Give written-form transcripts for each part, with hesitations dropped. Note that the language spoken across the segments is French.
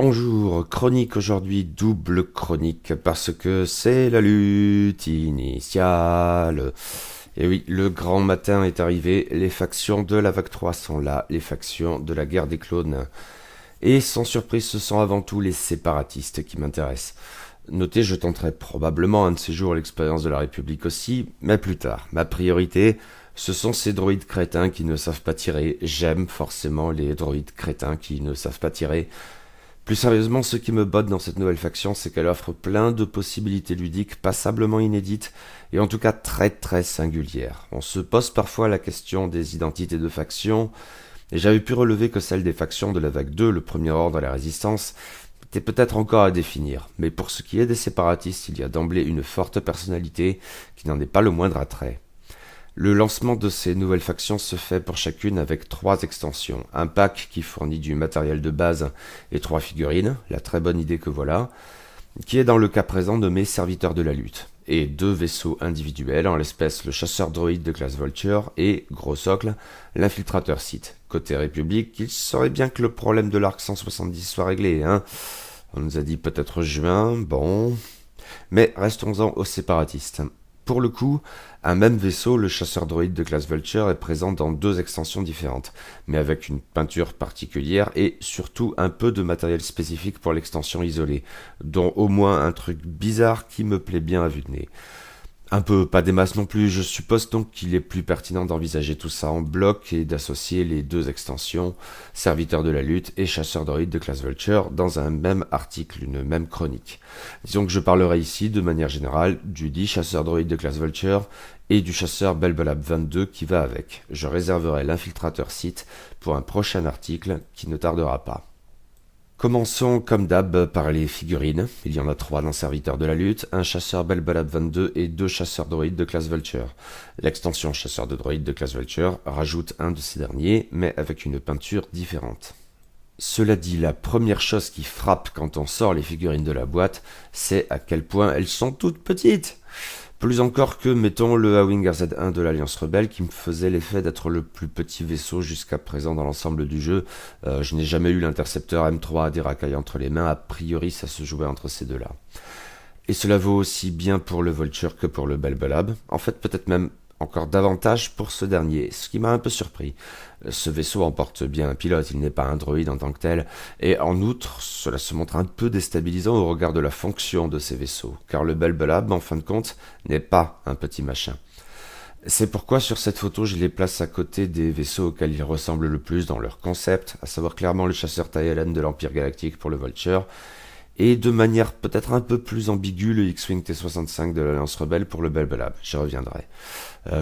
Bonjour, chronique aujourd'hui, double chronique, parce que c'est la lutte initiale. Et oui, le grand matin est arrivé, les factions de la vague 3 sont là, les factions de la guerre des clones. Et sans surprise, ce sont avant tout les séparatistes qui m'intéressent. Notez, je tenterai probablement un de ces jours l'expérience de la République aussi, mais plus tard. Ma priorité, ce sont ces droïdes crétins qui ne savent pas tirer. J'aime forcément les droïdes crétins qui ne savent pas tirer. Plus sérieusement, ce qui me botte dans cette nouvelle faction, c'est qu'elle offre plein de possibilités ludiques passablement inédites et en tout cas très très singulières. On se pose parfois la question des identités de factions, et j'avais pu relever que celle des factions de la vague 2, le premier ordre et la résistance, était peut-être encore à définir. Mais pour ce qui est des séparatistes, il y a d'emblée une forte personnalité qui n'en est pas le moindre attrait. Le lancement de ces nouvelles factions se fait pour chacune avec 3 extensions. Un pack qui fournit du matériel de base et 3 figurines, la très bonne idée que voilà, qui est dans le cas présent nommé serviteur de la lutte. Et 2 vaisseaux individuels, en l'espèce le chasseur droïde de classe Vulture et, gros socle, l'infiltrateur Sith. Côté République, il serait bien que le problème de l'arc 170 soit réglé, hein. On nous a dit peut-être juin, bon... Mais restons-en aux séparatistes. Pour le coup, un même vaisseau, le chasseur droïde de classe Vulture, est présent dans 2 extensions différentes, mais avec une peinture particulière et surtout un peu de matériel spécifique pour l'extension isolée, dont au moins un truc bizarre qui me plaît bien à vue de nez. Un peu pas des masses non plus, je suppose donc qu'il est plus pertinent d'envisager tout ça en bloc et d'associer les 2 extensions, serviteur de la lutte et chasseur droïde de classe Vulture, dans un même article, une même chronique. Disons que je parlerai ici, de manière générale, du dit chasseur droïde de classe Vulture et du chasseur Belbelab 22 qui va avec. Je réserverai l'infiltrateur Sith pour un prochain article qui ne tardera pas. Commençons comme d'hab par les figurines. Il y en a 3 dans Serviteur de la lutte, un chasseur Belbelab 22 et 2 chasseurs droïdes de classe Vulture. L'extension chasseur de droïdes de classe Vulture rajoute un de ces derniers, mais avec une peinture différente. Cela dit, la première chose qui frappe quand on sort les figurines de la boîte, c'est à quel point elles sont toutes petites. Plus encore que, mettons, le A-Wing RZ-1 de l'Alliance Rebelle qui me faisait l'effet d'être le plus petit vaisseau jusqu'à présent dans l'ensemble du jeu. Je n'ai jamais eu l'intercepteur M3 à des racailles entre les mains, a priori ça se jouait entre ces deux-là. Et cela vaut aussi bien pour le Vulture que pour le Belbelab. En fait, peut-être même encore davantage pour ce dernier, ce qui m'a un peu surpris. Ce vaisseau emporte bien un pilote, il n'est pas un droïde en tant que tel, et en outre, cela se montre un peu déstabilisant au regard de la fonction de ces vaisseaux, car le Belbelab, en fin de compte, n'est pas un petit machin. C'est pourquoi sur cette photo, je les place à côté des vaisseaux auxquels ils ressemblent le plus dans leur concept, à savoir clairement le chasseur Tyelen de l'Empire Galactique pour le Vulture, et de manière peut-être un peu plus ambiguë le X-Wing T-65 de l'Alliance Rebelle pour le Belbelab, j'y reviendrai.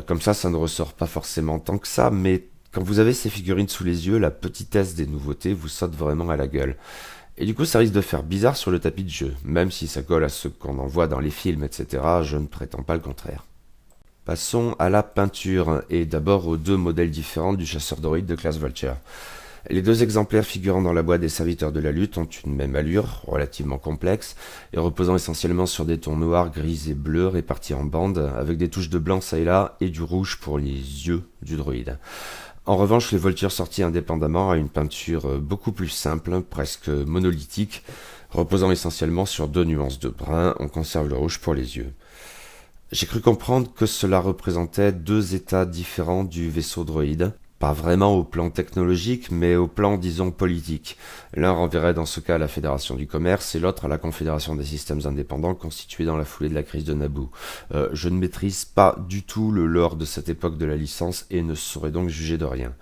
Comme ça ne ressort pas forcément tant que ça, mais quand vous avez ces figurines sous les yeux, la petitesse des nouveautés vous saute vraiment à la gueule. Et du coup ça risque de faire bizarre sur le tapis de jeu, même si ça colle à ce qu'on en voit dans les films, etc., je ne prétends pas le contraire. Passons à la peinture, et d'abord aux 2 modèles différents du chasseur droïde de classe Vulture. Les 2 exemplaires figurant dans la boîte des serviteurs de la lutte ont une même allure, relativement complexe, et reposant essentiellement sur des tons noirs, gris et bleus répartis en bandes, avec des touches de blanc ça et là, et du rouge pour les yeux du droïde. En revanche, les Vultures sorties indépendamment a une peinture beaucoup plus simple, presque monolithique, reposant essentiellement sur 2 nuances de brun, on conserve le rouge pour les yeux. J'ai cru comprendre que cela représentait 2 états différents du vaisseau droïde, pas vraiment au plan technologique, mais au plan, disons, politique. L'un renverrait dans ce cas à la Fédération du Commerce et l'autre à la Confédération des Systèmes Indépendants constituée dans la foulée de la crise de Naboo. Je ne maîtrise pas du tout le lore de cette époque de la licence et ne saurais donc juger de rien.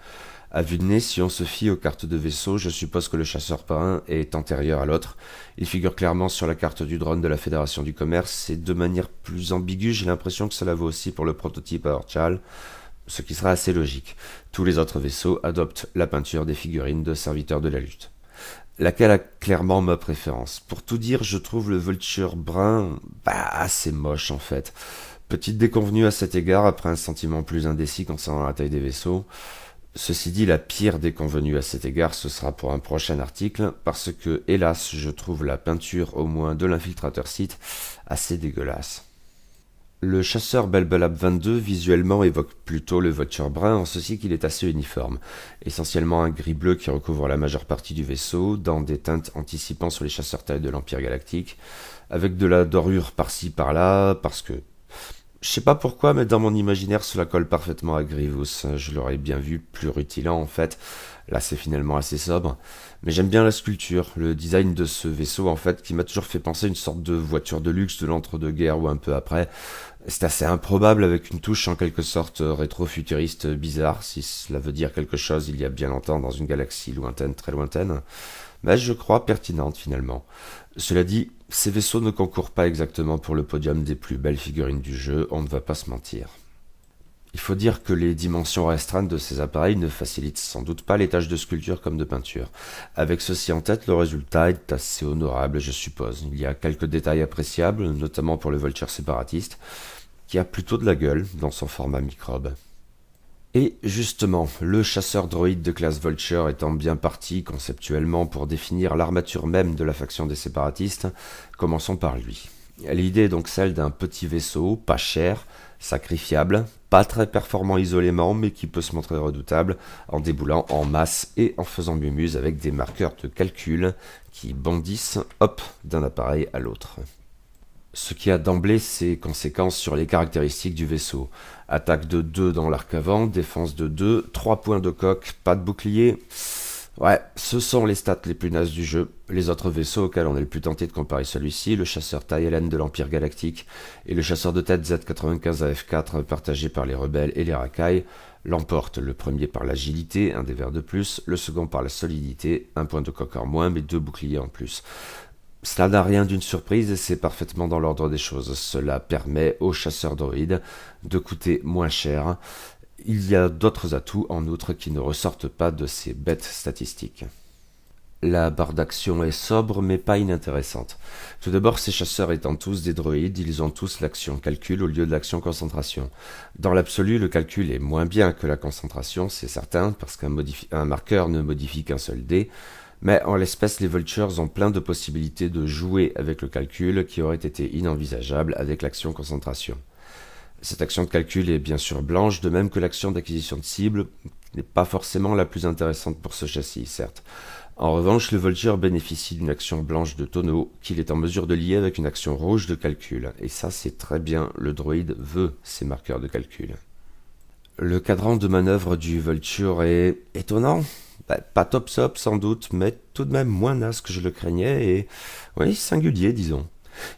À vue de nez, si on se fie aux cartes de vaisseau, je suppose que le chasseur parrain est antérieur à l'autre. Il figure clairement sur la carte du drone de la Fédération du Commerce et de manière plus ambiguë, j'ai l'impression que cela vaut aussi pour le prototype à Orchal, ce qui sera assez logique. Tous les autres vaisseaux adoptent la peinture des figurines de serviteurs de la lutte. Laquelle a clairement ma préférence. Pour tout dire, je trouve le Vulture brun assez moche en fait. Petite déconvenue à cet égard après un sentiment plus indécis concernant la taille des vaisseaux. Ceci dit, la pire déconvenue à cet égard, ce sera pour un prochain article, parce que, hélas, je trouve la peinture, au moins de l'infiltrateur Sith, assez dégueulasse. Le chasseur Belbelab 22 visuellement évoque plutôt le Vulture brun en ceci qu'il est assez uniforme, essentiellement un gris-bleu qui recouvre la majeure partie du vaisseau, dans des teintes anticipant sur les chasseurs taille de l'Empire Galactique, avec de la dorure par-ci par-là, parce que je sais pas pourquoi, mais dans mon imaginaire, cela colle parfaitement à Grievous. Je l'aurais bien vu plus rutilant, en fait. Là, c'est finalement assez sobre. Mais j'aime bien la sculpture, le design de ce vaisseau, en fait, qui m'a toujours fait penser à une sorte de voiture de luxe de l'entre-deux-guerres ou un peu après. C'est assez improbable avec une touche en quelque sorte rétro-futuriste bizarre, si cela veut dire quelque chose il y a bien longtemps dans une galaxie lointaine, très lointaine. Mais je crois pertinente finalement. Cela dit, ces vaisseaux ne concourent pas exactement pour le podium des plus belles figurines du jeu, on ne va pas se mentir. Il faut dire que les dimensions restreintes de ces appareils ne facilitent sans doute pas les tâches de sculpture comme de peinture. Avec ceci en tête, le résultat est assez honorable, je suppose. Il y a quelques détails appréciables, notamment pour le Vulture séparatiste, qui a plutôt de la gueule dans son format microbe. Et justement, le chasseur droïde de classe Vulture étant bien parti conceptuellement pour définir l'armature même de la faction des séparatistes, commençons par lui. L'idée est donc celle d'un petit vaisseau, pas cher, sacrifiable, pas très performant isolément, mais qui peut se montrer redoutable en déboulant en masse et en faisant mumuse avec des marqueurs de calcul qui bondissent, hop, d'un appareil à l'autre. Ce qui a d'emblée ses conséquences sur les caractéristiques du vaisseau. Attaque de 2 dans l'arc avant, défense de 2, 3 points de coque, pas de bouclier. Ouais, ce sont les stats les plus nazes du jeu. Les autres vaisseaux auxquels on est le plus tenté de comparer celui-ci, le chasseur Tyelen de l'Empire Galactique et le chasseur de tête Z95 AF4 partagé par les rebelles et les racailles, l'emportent le premier par l'agilité, un des verres de plus, le second par la solidité, un point de coque en moins mais 2 boucliers en plus. Cela n'a rien d'une surprise et c'est parfaitement dans l'ordre des choses. Cela permet aux chasseurs droïdes de coûter moins cher. Il y a d'autres atouts en outre qui ne ressortent pas de ces bêtes statistiques. La barre d'action est sobre mais pas inintéressante. Tout d'abord, ces chasseurs étant tous des droïdes, ils ont tous l'action calcul au lieu de l'action concentration. Dans l'absolu, le calcul est moins bien que la concentration, c'est certain, parce qu'un marqueur ne modifie qu'un seul dé, mais en l'espèce, les Vultures ont plein de possibilités de jouer avec le calcul qui auraient été inenvisageables avec l'action concentration. Cette action de calcul est bien sûr blanche, de même que l'action d'acquisition de cible n'est pas forcément la plus intéressante pour ce châssis, certes. En revanche, le Vulture bénéficie d'une action blanche de tonneau qu'il est en mesure de lier avec une action rouge de calcul, et ça c'est très bien, le droïde veut ces marqueurs de calcul. Le cadran de manœuvre du Vulture est étonnant. Pas top-sop sans doute, mais tout de même moins naze que je le craignais et, oui, singulier disons.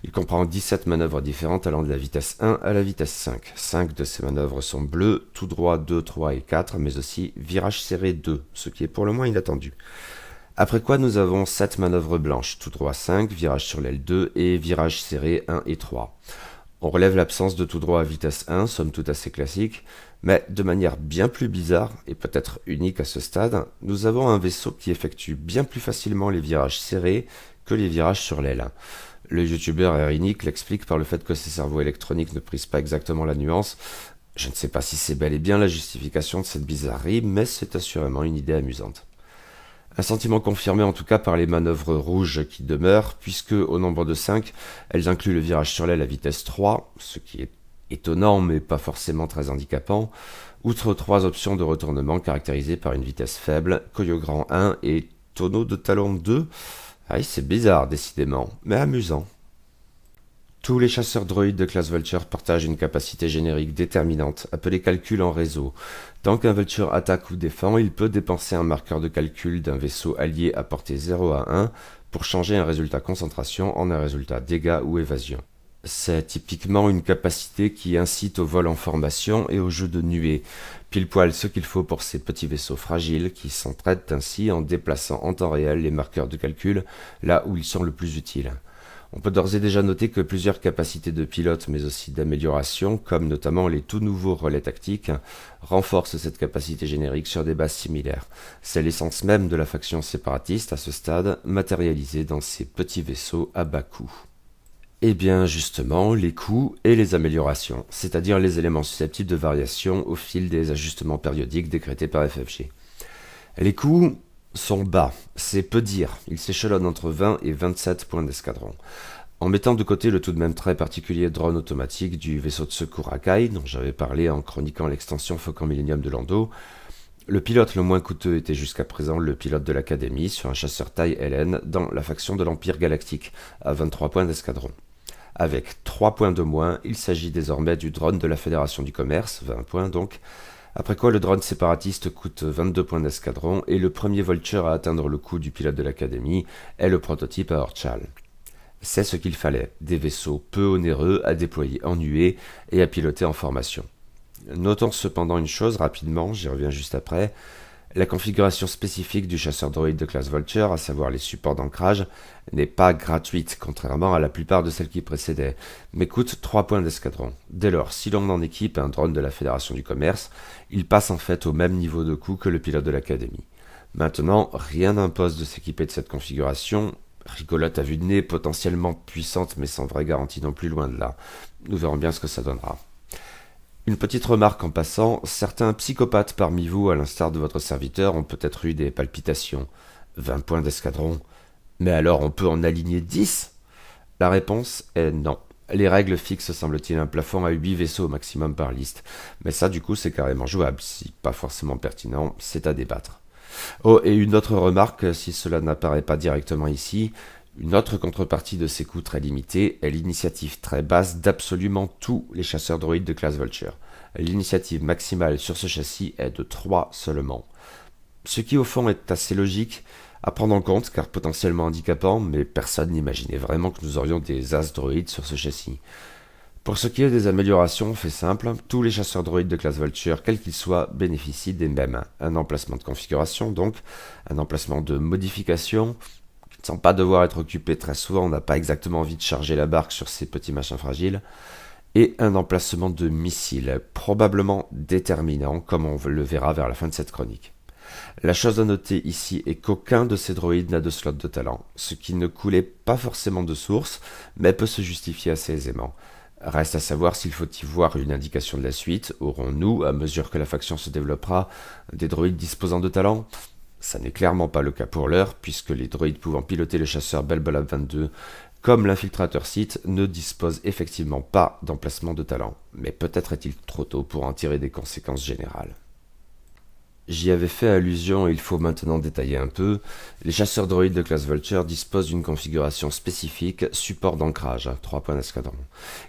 Il comprend 17 manœuvres différentes allant de la vitesse 1 à la vitesse 5. 5 de ces manœuvres sont bleues, tout droit 2, 3 et 4, mais aussi virage serré 2, ce qui est pour le moins inattendu. Après quoi nous avons 7 manœuvres blanches, tout droit 5, virage sur l'aile 2 et virage serré 1 et 3. On relève l'absence de tout droit à vitesse 1, somme toute assez classique, mais de manière bien plus bizarre, et peut-être unique à ce stade, nous avons un vaisseau qui effectue bien plus facilement les virages serrés que les virages sur l'aile. Le youtubeur Erinik l'explique par le fait que ses cerveaux électroniques ne prisent pas exactement la nuance. Je ne sais pas si c'est bel et bien la justification de cette bizarrerie, mais c'est assurément une idée amusante. Un sentiment confirmé en tout cas par les manœuvres rouges qui demeurent, puisque au nombre de 5, elles incluent le virage sur l'aile à vitesse 3, ce qui est étonnant mais pas forcément très handicapant, outre 3 options de retournement caractérisées par une vitesse faible, Koyogran 1 et tonneau de talon 2. Ah, c'est bizarre décidément, mais amusant. Tous les chasseurs droïdes de classe Vulture partagent une capacité générique déterminante, appelée calcul en réseau. Tant qu'un Vulture attaque ou défend, il peut dépenser un marqueur de calcul d'un vaisseau allié à portée 0 à 1 pour changer un résultat concentration en un résultat dégâts ou évasion. C'est typiquement une capacité qui incite au vol en formation et au jeu de nuée, pile poil ce qu'il faut pour ces petits vaisseaux fragiles qui s'entraident ainsi en déplaçant en temps réel les marqueurs de calcul là où ils sont le plus utiles. On peut d'ores et déjà noter que plusieurs capacités de pilote mais aussi d'amélioration, comme notamment les tout nouveaux relais tactiques, renforcent cette capacité générique sur des bases similaires. C'est l'essence même de la faction séparatiste à ce stade, matérialisée dans ces petits vaisseaux à bas coût. Eh bien justement, les coûts et les améliorations, c'est-à-dire les éléments susceptibles de variation au fil des ajustements périodiques décrétés par FFG. Les coûts sont bas, c'est peu dire, ils s'échelonnent entre 20 et 27 points d'escadron. En mettant de côté le tout de même très particulier drone automatique du vaisseau de secours Akai, dont j'avais parlé en chroniquant l'extension Faucon Millennium de Lando, le pilote le moins coûteux était jusqu'à présent le pilote de l'Académie sur un chasseur taille LN dans la faction de l'Empire Galactique, à 23 points d'escadron. Avec 3 points de moins, il s'agit désormais du drone de la Fédération du Commerce, 20 points donc, après quoi le drone séparatiste coûte 22 points d'escadron et le premier Vulture à atteindre le coût du pilote de l'Académie est le prototype à Orchal. C'est ce qu'il fallait, des vaisseaux peu onéreux à déployer en nuée et à piloter en formation. Notons cependant une chose rapidement, j'y reviens juste après, la configuration spécifique du chasseur droïde de classe Vulture, à savoir les supports d'ancrage, n'est pas gratuite, contrairement à la plupart de celles qui précédaient, mais coûte 3 points d'escadron. Dès lors, si l'on en équipe un drone de la Fédération du Commerce, il passe en fait au même niveau de coût que le pilote de l'Académie. Maintenant, rien n'impose de s'équiper de cette configuration, rigolote à vue de nez, potentiellement puissante mais sans vraie garantie non plus loin de là. Nous verrons bien ce que ça donnera. Une petite remarque en passant, certains psychopathes parmi vous, à l'instar de votre serviteur, ont peut-être eu des palpitations. 20 points d'escadron. Mais alors on peut en aligner 10 ? La réponse est non. Les règles fixent, semble-t-il, un plafond à 8 vaisseaux au maximum par liste. Mais ça, du coup, c'est carrément jouable. Si pas forcément pertinent, c'est à débattre. Oh, et une autre remarque, si cela n'apparaît pas directement ici, une autre contrepartie de ces coûts très limités est l'initiative très basse d'absolument tous les chasseurs droïdes de classe Vulture. L'initiative maximale sur ce châssis est de 3 seulement. Ce qui au fond est assez logique à prendre en compte car potentiellement handicapant, mais personne n'imaginait vraiment que nous aurions des as droïdes sur ce châssis. Pour ce qui est des améliorations, on fait simple, tous les chasseurs droïdes de classe Vulture, quels qu'ils soient, bénéficient des mêmes. Un emplacement de configuration donc, un emplacement de modification, sans pas devoir être occupé très souvent, on n'a pas exactement envie de charger la barque sur ces petits machins fragiles, et un emplacement de missile, probablement déterminant, comme on le verra vers la fin de cette chronique. La chose à noter ici est qu'aucun de ces droïdes n'a de slot de talent, ce qui ne coulait pas forcément de source, mais peut se justifier assez aisément. Reste à savoir s'il faut y voir une indication de la suite. Aurons-nous, à mesure que la faction se développera, des droïdes disposant de talent ? Ça n'est clairement pas le cas pour l'heure, puisque les droïdes pouvant piloter le chasseur Belbolab 22, comme l'infiltrateur Sith, ne disposent effectivement pas d'emplacement de talent. Mais peut-être est-il trop tôt pour en tirer des conséquences générales. J'y avais fait allusion et il faut maintenant détailler un peu. Les chasseurs droïdes de classe Vulture disposent d'une configuration spécifique, support d'ancrage, 3 points d'escadron.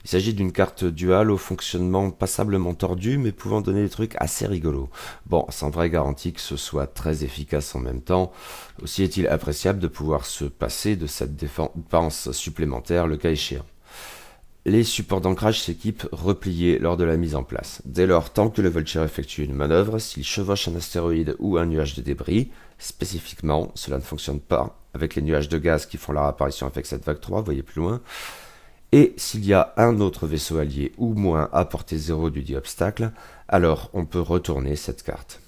Il s'agit d'une carte dual au fonctionnement passablement tordu mais pouvant donner des trucs assez rigolos. Bon, sans vraie garantie que ce soit très efficace en même temps. Aussi est-il appréciable de pouvoir se passer de cette défense supplémentaire le cas échéant. Les supports d'ancrage s'équipent repliés lors de la mise en place. Dès lors, tant que le Vulture effectue une manœuvre, s'il chevauche un astéroïde ou un nuage de débris, spécifiquement, cela ne fonctionne pas avec les nuages de gaz qui font leur apparition avec cette vague 3, voyez plus loin, et s'il y a un autre vaisseau allié ou moins à portée 0 du dit obstacle, alors on peut retourner cette carte.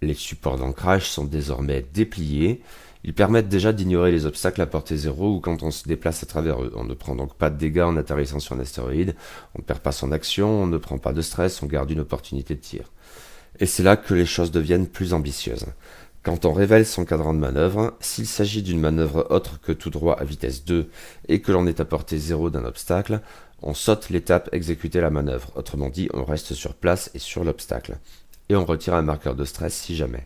Les supports d'ancrage sont désormais dépliés. Ils permettent déjà d'ignorer les obstacles à portée 0 ou quand on se déplace à travers eux. On ne prend donc pas de dégâts en atterrissant sur un astéroïde, on ne perd pas son action, on ne prend pas de stress, on garde une opportunité de tir. Et c'est là que les choses deviennent plus ambitieuses. Quand on révèle son cadran de manœuvre, s'il s'agit d'une manœuvre autre que tout droit à vitesse 2 et que l'on est à portée 0 d'un obstacle, on saute l'étape exécuter la manœuvre. Autrement dit, on reste sur place et sur l'obstacle. Et on retire un marqueur de stress si jamais.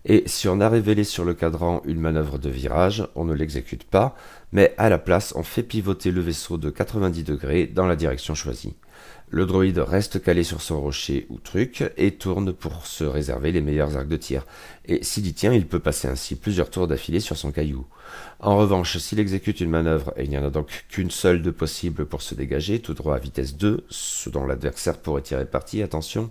Et si on a révélé sur le cadran une manœuvre de virage, on ne l'exécute pas, mais à la place, on fait pivoter le vaisseau de 90 degrés dans la direction choisie. Le droïde reste calé sur son rocher ou truc et tourne pour se réserver les meilleurs arcs de tir. Et s'il y tient, il peut passer ainsi plusieurs tours d'affilée sur son caillou. En revanche, s'il exécute une manœuvre, et il n'y en a donc qu'une seule de possible pour se dégager, tout droit à vitesse 2, ce dont l'adversaire pourrait tirer parti, attention,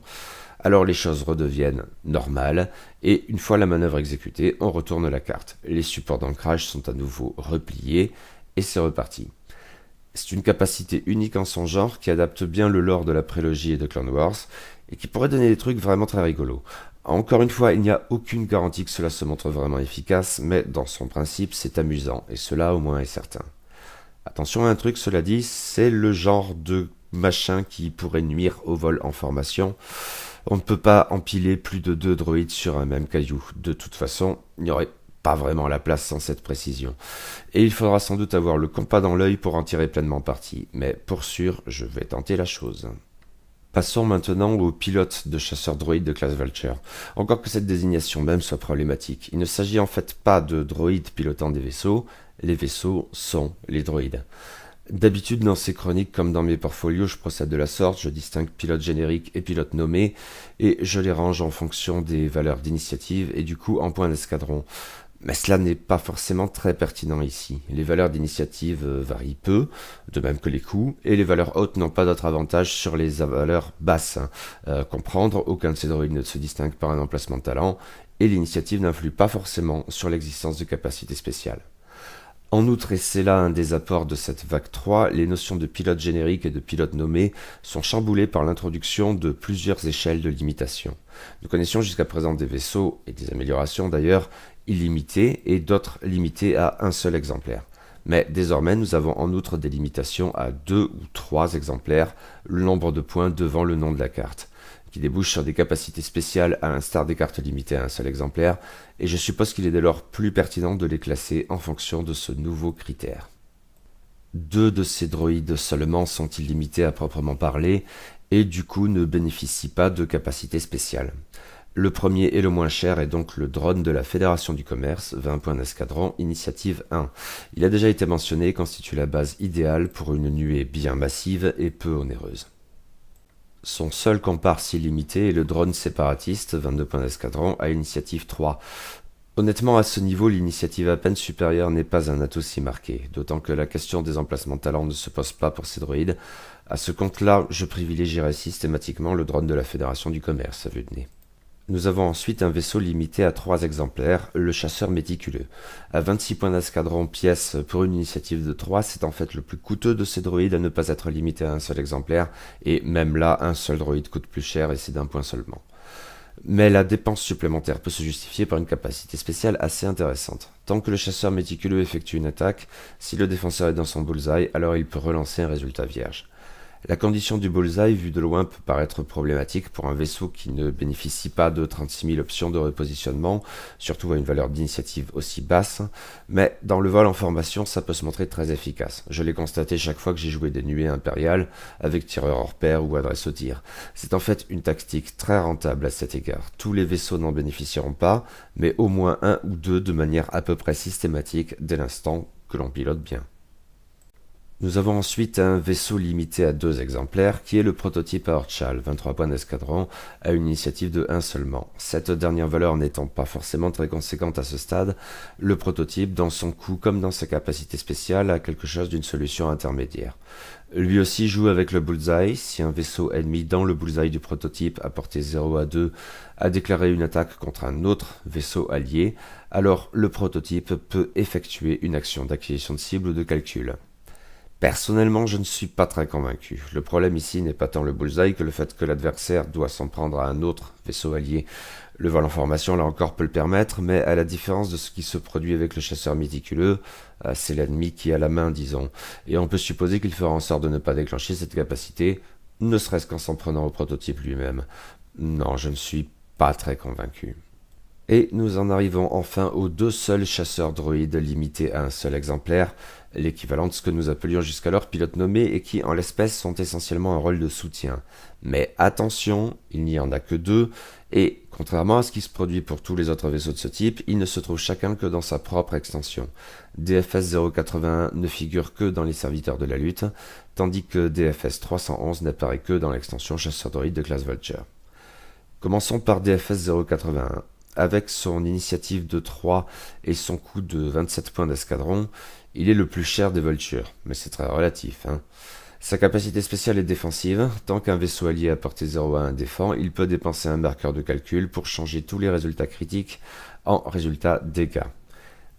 alors les choses redeviennent normales, et une fois la manœuvre exécutée, on retourne la carte. Les supports d'ancrage sont à nouveau repliés, et c'est reparti. C'est une capacité unique en son genre qui adapte bien le lore de la prélogie et de Clone Wars, et qui pourrait donner des trucs vraiment très rigolos. Encore une fois, il n'y a aucune garantie que cela se montre vraiment efficace, mais dans son principe, c'est amusant, et cela au moins est certain. Attention à un truc, cela dit, c'est le genre de machin qui pourrait nuire au vol en formation. On ne peut pas empiler plus de 2 droïdes sur un même caillou. De toute façon, il n'y aurait pas vraiment la place sans cette précision. Et il faudra sans doute avoir le compas dans l'œil pour en tirer pleinement parti, mais pour sûr, je vais tenter la chose. Passons maintenant aux pilotes de chasseurs droïdes de classe Vulture. Encore que cette désignation même soit problématique, il ne s'agit en fait pas de droïdes pilotant des vaisseaux, les vaisseaux sont les droïdes. D'habitude, dans ces chroniques comme dans mes portfolios, je procède de la sorte, je distingue pilote générique et pilote nommé, et je les range en fonction des valeurs d'initiative et du coup en points d'escadron. Mais cela n'est pas forcément très pertinent ici. Les valeurs d'initiative varient peu, de même que les coûts, et les valeurs hautes n'ont pas d'autre avantage sur les valeurs basses. Comprendre, aucun de ces droïdes ne se distingue par un emplacement de talent, et l'initiative n'influe pas forcément sur l'existence de capacités spéciales. En outre, et c'est là un des apports de cette vague 3, les notions de pilote générique et de pilote nommé sont chamboulées par l'introduction de plusieurs échelles de limitation. Nous connaissions jusqu'à présent des vaisseaux, et des améliorations d'ailleurs, illimités et d'autres limités à un seul exemplaire. Mais désormais, nous avons en outre des limitations à 2 ou 3 exemplaires, le nombre de points devant le nom de la carte, qui débouchent sur des capacités spéciales à l'instar des cartes limitées à un seul exemplaire, et je suppose qu'il est dès lors plus pertinent de les classer en fonction de ce nouveau critère. 2 de ces droïdes seulement sont illimités à proprement parler, et du coup ne bénéficient pas de capacités spéciales. Le premier et le moins cher est donc le drone de la Fédération du Commerce, 20 points d'escadron, initiative 1. Il a déjà été mentionné et constitue la base idéale pour une nuée bien massive et peu onéreuse. Son seul comparse illimité est le drone séparatiste, 22 points d'escadron, à initiative 3. Honnêtement, à ce niveau, l'initiative à peine supérieure n'est pas un atout si marqué, d'autant que la question des emplacements de talent ne se pose pas pour ces droïdes. À ce compte-là, je privilégierais systématiquement le drone de la Fédération du Commerce, à vue de nez. Nous avons ensuite un vaisseau limité à 3 exemplaires, le chasseur méticuleux. À 26 points d'escadron pièce pour une initiative de 3, c'est en fait le plus coûteux de ces droïdes à ne pas être limité à un seul exemplaire, et même là, un seul droïde coûte plus cher et c'est d'un point seulement. Mais la dépense supplémentaire peut se justifier par une capacité spéciale assez intéressante. Tant que le chasseur méticuleux effectue une attaque, si le défenseur est dans son bullseye, alors il peut relancer un résultat vierge. La condition du bullseye vue de loin peut paraître problématique pour un vaisseau qui ne bénéficie pas de 36 000 options de repositionnement, surtout à une valeur d'initiative aussi basse, mais dans le vol en formation ça peut se montrer très efficace. Je l'ai constaté chaque fois que j'ai joué des nuées impériales avec tireur hors pair ou adresse au tir. C'est en fait une tactique très rentable à cet égard. Tous les vaisseaux n'en bénéficieront pas, mais au moins un ou deux de manière à peu près systématique dès l'instant que l'on pilote bien. Nous avons ensuite un vaisseau limité à 2 exemplaires, qui est le prototype à Hortschall, 23 points d'escadron, à une initiative de 1 seulement. Cette dernière valeur n'étant pas forcément très conséquente à ce stade, le prototype, dans son coût comme dans sa capacité spéciale, a quelque chose d'une solution intermédiaire. Lui aussi joue avec le bullseye. Si un vaisseau ennemi dans le bullseye du prototype à portée 0 à 2 a déclaré une attaque contre un autre vaisseau allié, alors le prototype peut effectuer une action d'acquisition de cible ou de calcul. Personnellement, je ne suis pas très convaincu. Le problème ici n'est pas tant le bullseye que le fait que l'adversaire doit s'en prendre à un autre vaisseau allié. Le vol en formation, là encore, peut le permettre, mais à la différence de ce qui se produit avec le chasseur méticuleux, c'est l'ennemi qui a la main, disons. Et on peut supposer qu'il fera en sorte de ne pas déclencher cette capacité, ne serait-ce qu'en s'en prenant au prototype lui-même. Non, je ne suis pas très convaincu. Et nous en arrivons enfin aux 2 seuls chasseurs droïdes limités à un seul exemplaire, l'équivalent de ce que nous appelions jusqu'alors pilotes nommés et qui, en l'espèce, sont essentiellement un rôle de soutien. Mais attention, il n'y en a que 2, et contrairement à ce qui se produit pour tous les autres vaisseaux de ce type, ils ne se trouvent chacun que dans sa propre extension. DFS 081 ne figure que dans les serviteurs de la lutte, tandis que DFS 311 n'apparaît que dans l'extension chasseur droïde de classe Vulture. Commençons par DFS 081. Avec son initiative de 3 et son coût de 27 points d'escadron, il est le plus cher des Vultures, mais c'est très relatif. Sa capacité spéciale est défensive. Tant qu'un vaisseau allié à portée 0 à 1 défend, il peut dépenser un marqueur de calcul pour changer tous les résultats critiques en résultats dégâts.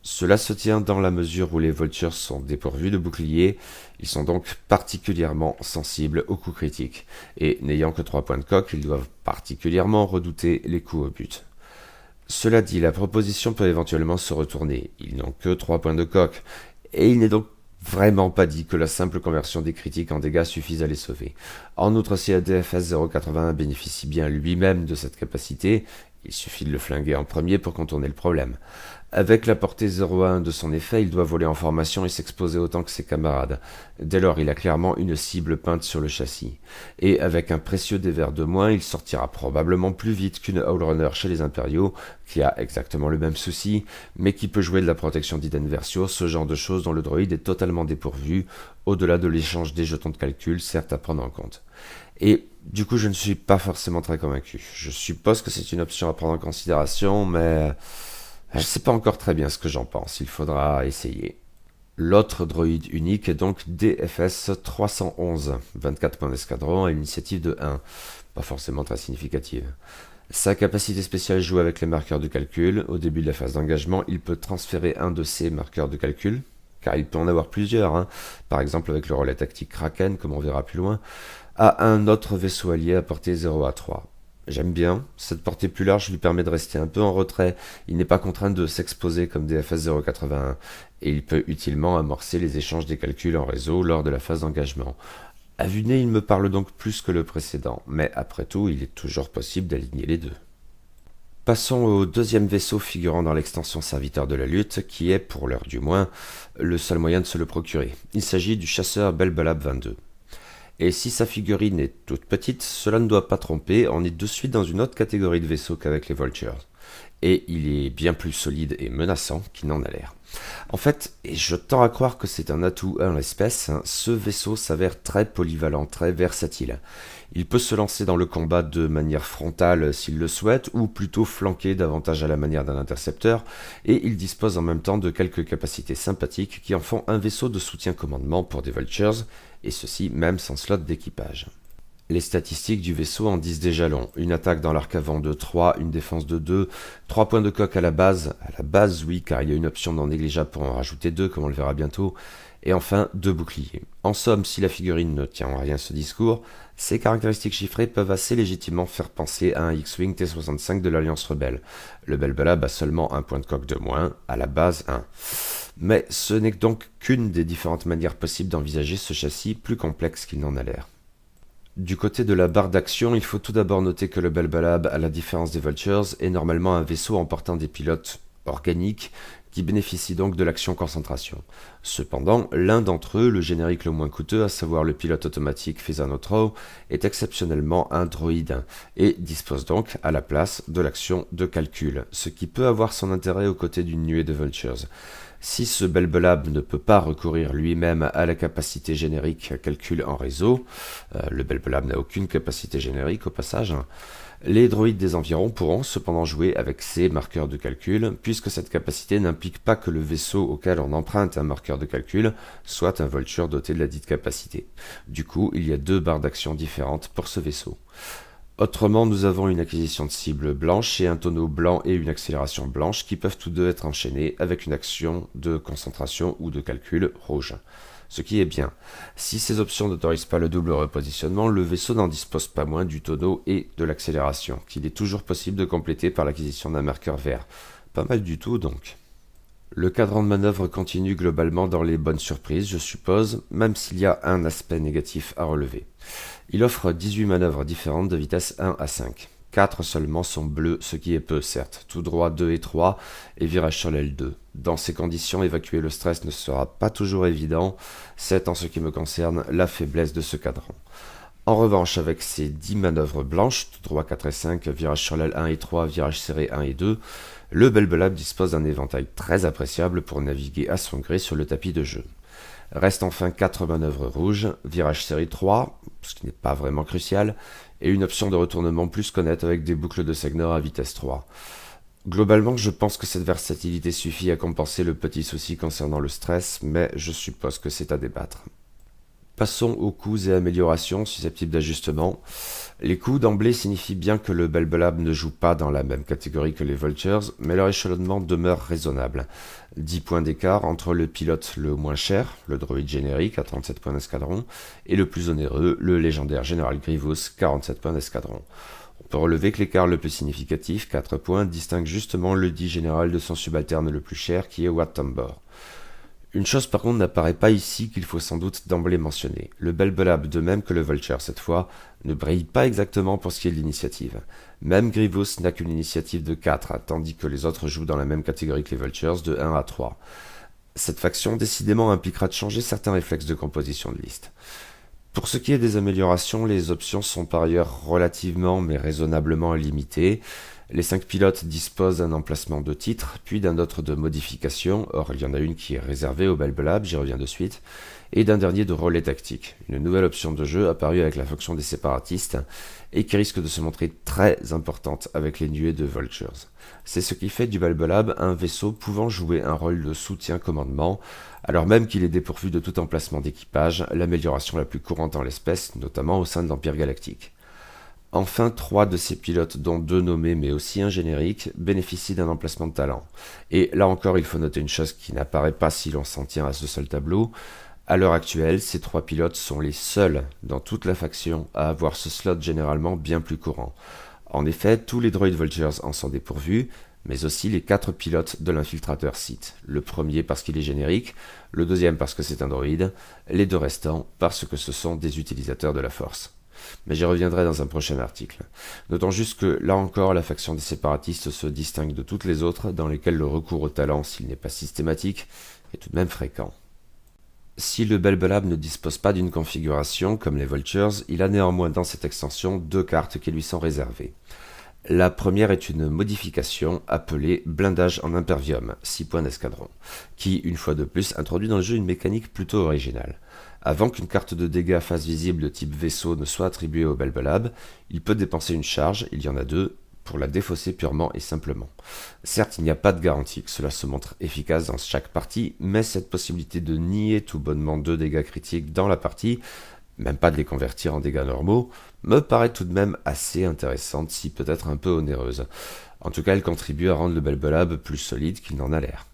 Cela se tient dans la mesure où les Vultures sont dépourvus de boucliers, ils sont donc particulièrement sensibles aux coups critiques, et n'ayant que 3 points de coque, ils doivent particulièrement redouter les coups au but. Cela dit, la proposition peut éventuellement se retourner. Ils n'ont que 3 points de coque, et il n'est donc vraiment pas dit que la simple conversion des critiques en dégâts suffise à les sauver. En outre, si ADFS 081 bénéficie bien lui-même de cette capacité, Il suffit de le flinguer en premier pour contourner le problème. Avec la portée 0,1 de son effet, il doit voler en formation et s'exposer autant que ses camarades. Dès lors, il a clairement une cible peinte sur le châssis. Et avec un précieux dévers de moins, il sortira probablement plus vite qu'une Allrunner chez les Impériaux, qui a exactement le même souci, mais qui peut jouer de la protection d'Iden Versio, ce genre de choses dont le droïde est totalement dépourvu, au-delà de l'échange des jetons de calcul, certes à prendre en compte. Et du coup, je ne suis pas forcément très convaincu. Je suppose que c'est une option à prendre en considération, mais je ne sais pas encore très bien ce que j'en pense. Il faudra essayer. L'autre droïde unique est donc DFS 311, 24 points d'escadron à une initiative de 1, pas forcément très significative. Sa capacité spéciale joue avec les marqueurs de calcul. Au début de la phase d'engagement, il peut transférer un de ses marqueurs de calcul, car il peut en avoir plusieurs, par exemple avec le relais tactique Kraken, comme on verra plus loin, à un autre vaisseau allié à portée 0 à 3. J'aime bien, cette portée plus large lui permet de rester un peu en retrait, il n'est pas contraint de s'exposer comme DFS 081, et il peut utilement amorcer les échanges des calculs en réseau lors de la phase d'engagement. À vue de nez, il me parle donc plus que le précédent, mais après tout, il est toujours possible d'aligner les deux. Passons au deuxième vaisseau figurant dans l'extension Serviteur de la Lutte, qui est, pour l'heure du moins, le seul moyen de se le procurer. Il s'agit du chasseur Belbalab 22. Et si sa figurine est toute petite, cela ne doit pas tromper, on est de suite dans une autre catégorie de vaisseaux qu'avec les Vultures. Et il est bien plus solide et menaçant qu'il n'en a l'air. En fait, et je tends à croire que c'est un atout en l'espèce, ce vaisseau s'avère très polyvalent, très versatile. Il peut se lancer dans le combat de manière frontale s'il le souhaite, ou plutôt flanquer davantage à la manière d'un intercepteur, et il dispose en même temps de quelques capacités sympathiques qui en font un vaisseau de soutien commandement pour des Vultures, et ceci même sans slot d'équipage. Les statistiques du vaisseau en disent déjà long. Une attaque dans l'arc avant de 3, une défense de 2, 3 points de coque à la base oui, car il y a une option non négligeable pour en rajouter 2, comme on le verra bientôt, et enfin 2 boucliers. En somme, si la figurine ne tient en rien ce discours, ces caractéristiques chiffrées peuvent assez légitimement faire penser à un X-Wing T-65 de l'Alliance Rebelle. Le Belbalab a seulement un point de coque de moins, à la base 1. Mais ce n'est donc qu'une des différentes manières possibles d'envisager ce châssis plus complexe qu'il n'en a l'air. Du côté de la barre d'action, il faut tout d'abord noter que le Belbalab, à la différence des Vultures, est normalement un vaisseau emportant des pilotes organiques qui bénéficient donc de l'action concentration. Cependant, l'un d'entre eux, le générique le moins coûteux, à savoir le pilote automatique Fezanotro, est exceptionnellement un droïde et dispose donc à la place de l'action de calcul, ce qui peut avoir son intérêt aux côtés d'une nuée de Vultures. Si ce Belbalab ne peut pas recourir lui-même à la capacité générique calcul en réseau, le Belbalab n'a aucune capacité générique au passage, les droïdes des environs pourront cependant jouer avec ces marqueurs de calcul, puisque cette capacité n'implique pas que le vaisseau auquel on emprunte un marqueur de calcul soit un Vulture doté de la dite capacité. Du coup, il y a 2 barres d'action différentes pour ce vaisseau. Autrement, nous avons une acquisition de cible blanche et un tonneau blanc et une accélération blanche qui peuvent tous deux être enchaînés avec une action de concentration ou de calcul rouge. Ce qui est bien. Si ces options n'autorisent pas le double repositionnement, le vaisseau n'en dispose pas moins du tonneau et de l'accélération, qu'il est toujours possible de compléter par l'acquisition d'un marqueur vert. Pas mal du tout donc. Le cadran de manœuvre continue globalement dans les bonnes surprises, je suppose, même s'il y a un aspect négatif à relever. Il offre 18 manœuvres différentes de vitesse 1 à 5. 4 seulement sont bleues, ce qui est peu certes, tout droit 2 et 3, et virage sur l'aile 2. Dans ces conditions, évacuer le stress ne sera pas toujours évident, c'est en ce qui me concerne la faiblesse de ce cadran. En revanche, avec ces 10 manœuvres blanches, tout droit 4 et 5, virage sur l'aile 1 et 3, virage serré 1 et 2, le Belbalab dispose d'un éventail très appréciable pour naviguer à son gré sur le tapis de jeu. Restent enfin 4 manœuvres rouges, virage série 3, ce qui n'est pas vraiment crucial, et une option de retournement plus qu'honnête avec des boucles de Segnor à vitesse 3. Globalement, je pense que cette versatilité suffit à compenser le petit souci concernant le stress, mais je suppose que c'est à débattre. Passons aux coûts et améliorations susceptibles d'ajustement. Les coûts d'emblée signifient bien que le Belbalab ne joue pas dans la même catégorie que les Vultures, mais leur échelonnement demeure raisonnable. 10 points d'écart entre le pilote le moins cher, le droïde générique à 37 points d'escadron, et le plus onéreux, le légendaire Général Grievous, 47 points d'escadron. On peut relever que l'écart le plus significatif, 4 points, distingue justement le dit général de son subalterne le plus cher qui est Wat Tambor. Une chose par contre n'apparaît pas ici qu'il faut sans doute d'emblée mentionner. Le Belbelab, de même que le Vulture cette fois, ne brille pas exactement pour ce qui est de l'initiative. Même Grievous n'a qu'une initiative de 4, tandis que les autres jouent dans la même catégorie que les Vultures, de 1 à 3. Cette faction décidément impliquera de changer certains réflexes de composition de liste. Pour ce qui est des améliorations, les options sont par ailleurs relativement mais raisonnablement limitées. Les 5 pilotes disposent d'un emplacement de titre, puis d'un autre de modification, or il y en a une qui est réservée au Belbelab, j'y reviens de suite, et d'un dernier de relais tactique, une nouvelle option de jeu apparue avec la fonction des séparatistes, et qui risque de se montrer très importante avec les nuées de Vultures. C'est ce qui fait du Belbelab un vaisseau pouvant jouer un rôle de soutien-commandement, alors même qu'il est dépourvu de tout emplacement d'équipage, l'amélioration la plus courante en l'espèce, notamment au sein de l'Empire Galactique. Enfin, 3 de ces pilotes, dont 2 nommés mais aussi un générique, bénéficient d'un emplacement de talent. Et là encore, il faut noter une chose qui n'apparaît pas si l'on s'en tient à ce seul tableau. À l'heure actuelle, ces 3 pilotes sont les seuls dans toute la faction à avoir ce slot généralement bien plus courant. En effet, tous les droïdes Vultures en sont dépourvus, mais aussi les 4 pilotes de l'infiltrateur Sith. Le premier parce qu'il est générique, le deuxième parce que c'est un droïde, les 2 restants parce que ce sont des utilisateurs de la Force. Mais j'y reviendrai dans un prochain article. Notons juste que, là encore, la faction des séparatistes se distingue de toutes les autres dans lesquelles le recours au talent, s'il n'est pas systématique, est tout de même fréquent. Si le Belbelab ne dispose pas d'une configuration comme les Vultures, il a néanmoins dans cette extension 2 cartes qui lui sont réservées. La première est une modification appelée blindage en impervium, 6 points d'escadron, qui, une fois de plus, introduit dans le jeu une mécanique plutôt originale. Avant qu'une carte de dégâts face visible de type vaisseau ne soit attribuée au Belbelab, il peut dépenser une charge, il y en a 2, pour la défausser purement et simplement. Certes, il n'y a pas de garantie que cela se montre efficace dans chaque partie, mais cette possibilité de nier tout bonnement 2 dégâts critiques dans la partie, même pas de les convertir en dégâts normaux, me paraît tout de même assez intéressante, si peut-être un peu onéreuse. En tout cas, elle contribue à rendre le Belbelab plus solide qu'il n'en a l'air.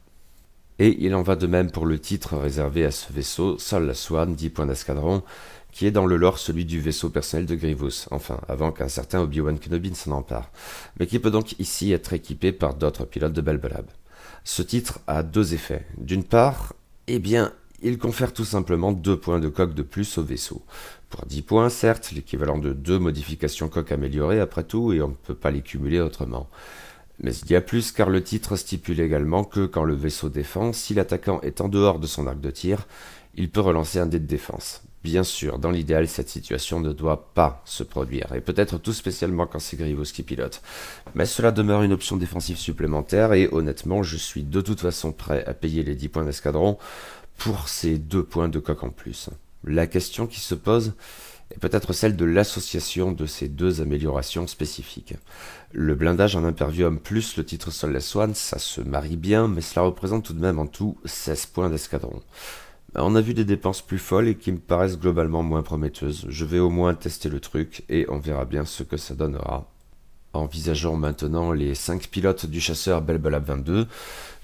Et il en va de même pour le titre réservé à ce vaisseau, Sol la Swan, 10 points d'escadron, qui est dans le lore celui du vaisseau personnel de Grievous, enfin, avant qu'un certain Obi-Wan Kenobi ne s'en empare, mais qui peut donc ici être équipé par d'autres pilotes de Belbelab. Ce titre a 2 effets. D'une part, il confère tout simplement 2 points de coque de plus au vaisseau. Pour 10 points, certes, l'équivalent de 2 modifications coque améliorées après tout, et on ne peut pas les cumuler autrement. Mais il y a plus car le titre stipule également que quand le vaisseau défend, si l'attaquant est en dehors de son arc de tir, il peut relancer un dé de défense. Bien sûr, dans l'idéal, cette situation ne doit pas se produire, et peut-être tout spécialement quand c'est Grievous qui pilote. Mais cela demeure une option défensive supplémentaire, et honnêtement, je suis de toute façon prêt à payer les 10 points d'escadron pour ces 2 points de coque en plus. La question qui se pose est peut-être celle de l'association de ces 2 améliorations spécifiques. Le blindage en impervium plus le titre Sol la Swan, ça se marie bien, mais cela représente tout de même en tout 16 points d'escadron. On a vu des dépenses plus folles et qui me paraissent globalement moins prometteuses. Je vais au moins tester le truc et on verra bien ce que ça donnera. Envisageons maintenant les 5 pilotes du chasseur Belbelab 22.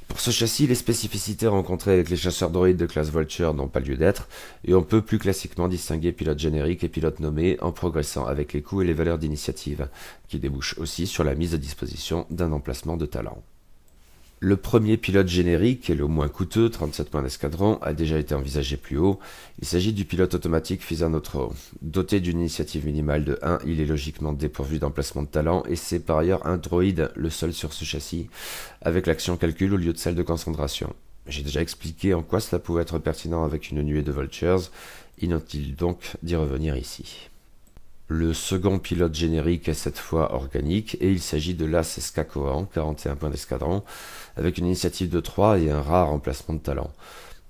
Pour ce châssis, les spécificités rencontrées avec les chasseurs droïdes de classe Vulture n'ont pas lieu d'être, et on peut plus classiquement distinguer pilote générique et pilote nommé en progressant avec les coûts et les valeurs d'initiative, qui débouchent aussi sur la mise à disposition d'un emplacement de talent. Le premier pilote générique, et le moins coûteux, 37 points d'escadron, a déjà été envisagé plus haut. Il s'agit du pilote automatique Fisa-Notro. Doté d'une initiative minimale de 1, il est logiquement dépourvu d'emplacement de talent, et c'est par ailleurs un droïde, le seul sur ce châssis, avec l'action calcul au lieu de celle de concentration. J'ai déjà expliqué en quoi cela pouvait être pertinent avec une nuée de Vultures, inutile donc d'y revenir ici. Le second pilote générique est cette fois organique et il s'agit de l'As Skakoan, 41 points d'escadron, avec une initiative de 3 et un rare emplacement de talent.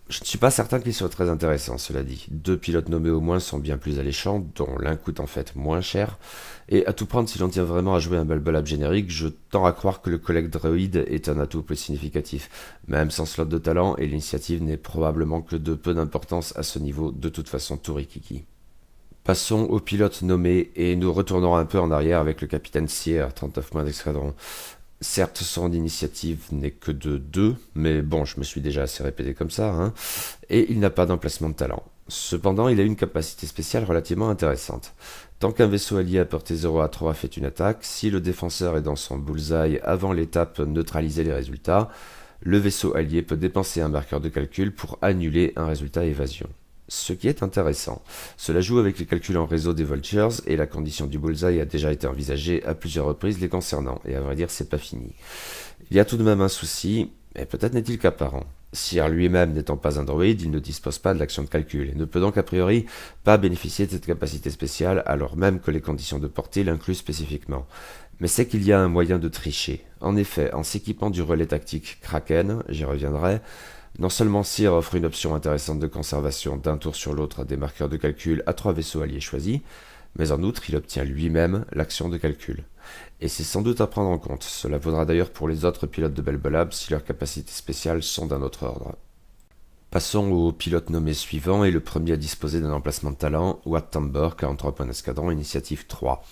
Je ne suis pas certain qu'il soit très intéressant, cela dit. 2 pilotes nommés au moins sont bien plus alléchants, dont l'un coûte en fait moins cher, et à tout prendre si l'on tient vraiment à jouer un Belbelab générique, je tends à croire que le collègue droïde est un atout plus significatif, même sans slot de talent, et l'initiative n'est probablement que de peu d'importance à ce niveau, de toute façon tout rikiki. Passons au pilote nommé et nous retournons un peu en arrière avec le capitaine Sierre, 39 points d'escadron. Certes, son initiative n'est que de 2, mais bon, je me suis déjà assez répété comme ça, hein, et il n'a pas d'emplacement de talent. Cependant, il a une capacité spéciale relativement intéressante. Tant qu'un vaisseau allié à portée 0 à 3 fait une attaque, si le défenseur est dans son bullseye avant l'étape neutraliser les résultats, le vaisseau allié peut dépenser un marqueur de calcul pour annuler un résultat évasion. Ce qui est intéressant. Cela joue avec les calculs en réseau des Vultures et la condition du bullseye a déjà été envisagée à plusieurs reprises les concernant, et à vrai dire c'est pas fini. Il y a tout de même un souci, mais peut-être n'est-il qu'apparent. Sir lui-même n'étant pas un droïde, il ne dispose pas de l'action de calcul et ne peut donc a priori pas bénéficier de cette capacité spéciale alors même que les conditions de portée l'incluent spécifiquement. Mais c'est qu'il y a un moyen de tricher. En effet, en s'équipant du relais tactique Kraken, j'y reviendrai, non seulement Sir offre une option intéressante de conservation d'un tour sur l'autre des marqueurs de calcul à 3 vaisseaux alliés choisis, mais en outre il obtient lui-même l'action de calcul. Et c'est sans doute à prendre en compte, cela vaudra d'ailleurs pour les autres pilotes de Belbelab si leurs capacités spéciales sont d'un autre ordre. Passons au pilote nommé suivant et le premier à disposer d'un emplacement de talent, Wat Tambor, 43 points d'escadron, initiative 3.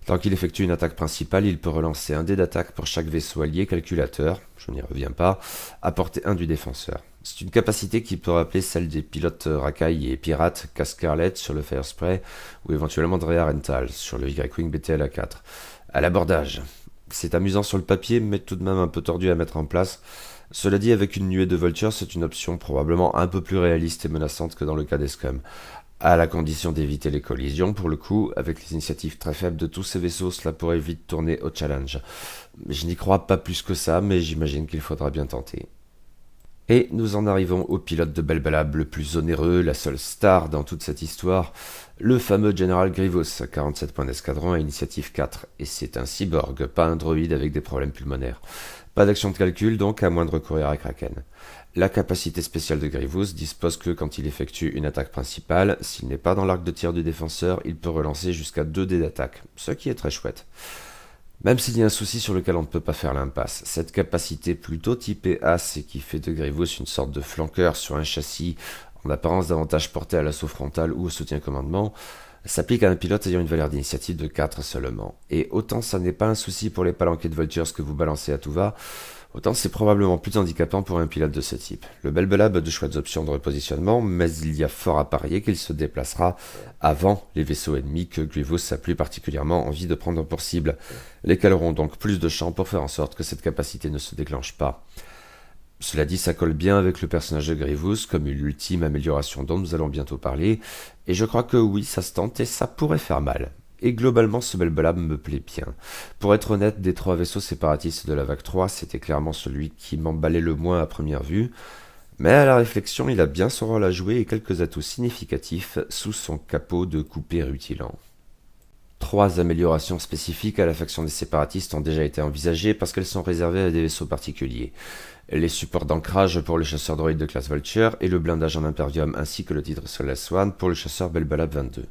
Tant qu'il effectue une attaque principale, il peut relancer un dé d'attaque pour chaque vaisseau allié calculateur, je n'y reviens pas, à portée 1 du défenseur. C'est une capacité qui peut rappeler celle des pilotes racailles et pirates Cascarlet sur le Firespray ou éventuellement Drea Rental sur le Y-Wing BTLA-4. À l'abordage. C'est amusant sur le papier, mais tout de même un peu tordu à mettre en place. Cela dit, avec une nuée de Vultures, c'est une option probablement un peu plus réaliste et menaçante que dans le cas des Scum. À la condition d'éviter les collisions, pour le coup, avec les initiatives très faibles de tous ces vaisseaux, cela pourrait vite tourner au challenge. Je n'y crois pas plus que ça, mais j'imagine qu'il faudra bien tenter. Et nous en arrivons au pilote de Belbelab le plus onéreux, la seule star dans toute cette histoire, le fameux General Grievous, 47 points d'escadron à initiative 4, et c'est un cyborg, pas un droïde avec des problèmes pulmonaires. Pas d'action de calcul donc, à moins de recourir à Kraken. La capacité spéciale de Grievous dispose que quand il effectue une attaque principale, s'il n'est pas dans l'arc de tir du défenseur, il peut relancer jusqu'à 2 dés d'attaque, ce qui est très chouette. Même s'il y a un souci sur lequel on ne peut pas faire l'impasse, cette capacité plutôt typée As et qui fait de Grievous une sorte de flanqueur sur un châssis en apparence davantage porté à l'assaut frontal ou au soutien commandement, s'applique à un pilote ayant une valeur d'initiative de 4 seulement. Et autant ça n'est pas un souci pour les palanquets de Vultures que vous balancez à tout va, autant c'est probablement plus handicapant pour un pilote de ce type. Le Belbelab a de chouettes options de repositionnement, mais il y a fort à parier qu'il se déplacera avant les vaisseaux ennemis que Grievous a plus particulièrement envie de prendre pour cible, lesquels auront donc plus de champs pour faire en sorte que cette capacité ne se déclenche pas. Cela dit, ça colle bien avec le personnage de Grievous, comme une ultime amélioration dont nous allons bientôt parler, et je crois que oui, ça se tente et ça pourrait faire mal. Et globalement, ce Belbelab me plaît bien. Pour être honnête, des 3 vaisseaux séparatistes de la vague 3, c'était clairement celui qui m'emballait le moins à première vue, mais à la réflexion, il a bien son rôle à jouer et quelques atouts significatifs sous son capot de coupé rutilant. 3 améliorations spécifiques à la faction des séparatistes ont déjà été envisagées parce qu'elles sont réservées à des vaisseaux particuliers. Les supports d'ancrage pour le chasseur droïde de classe Vulture et le blindage en impervium ainsi que le titre Solar Swan pour le chasseur Belbelab 22.